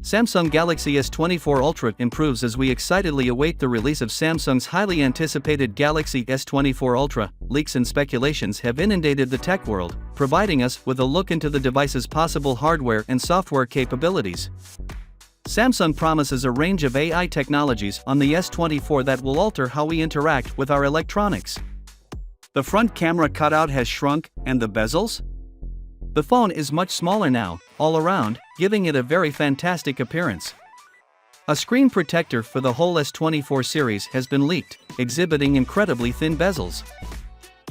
Samsung Galaxy S24 Ultra improves as we excitedly await the release of Samsung's highly anticipated Galaxy S24 Ultra. Leaks and speculations have inundated the tech world, providing us with a look into the device's possible hardware and software capabilities. Samsung promises a range of AI technologies on the S24 that will alter how we interact with our electronics. The front camera cutout has shrunk, and the bezels? The phone is much smaller now, all around, giving it a very fantastic appearance. A screen protector for the whole S24 series has been leaked, exhibiting incredibly thin bezels.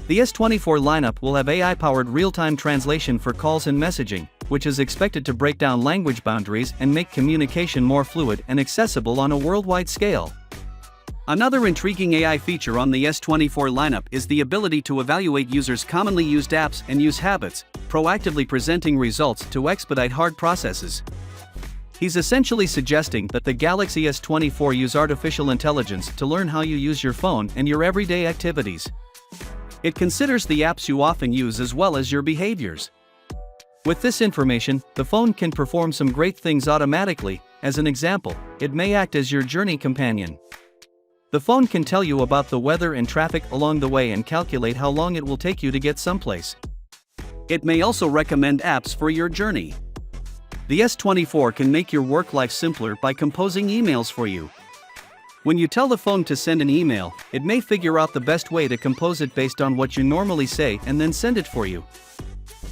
The S24 lineup will have AI-powered real-time translation for calls and messaging, which is expected to break down language boundaries and make communication more fluid and accessible on a worldwide scale. Another intriguing AI feature on the S24 lineup is the ability to evaluate users' commonly used apps and use habits, proactively presenting results to expedite hard processes. He's essentially suggesting that the Galaxy S24 use artificial intelligence to learn how you use your phone and your everyday activities. It considers the apps you often use as well as your behaviors. With this information, the phone can perform some great things automatically. As an example, it may act as your journey companion. The phone can tell you about the weather and traffic along the way and calculate how long it will take you to get someplace. It may also recommend apps for your journey. The S24 can make your work life simpler by composing emails for you. When you tell the phone to send an email, it may figure out the best way to compose it based on what you normally say and then send it for you.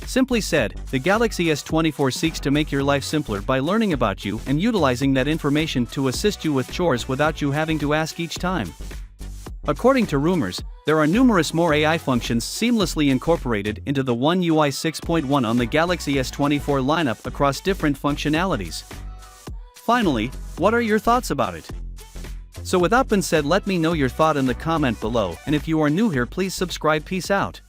Simply said, the Galaxy S24 seeks to make your life simpler by learning about you and utilizing that information to assist you with chores without you having to ask each time. According to rumors, there are numerous more AI functions seamlessly incorporated into the One UI 6.1 on the Galaxy S24 lineup across different functionalities. Finally, what are your thoughts about it? So with that being said, let me know your thought in the comment below, and if you are new here, please subscribe. Peace out.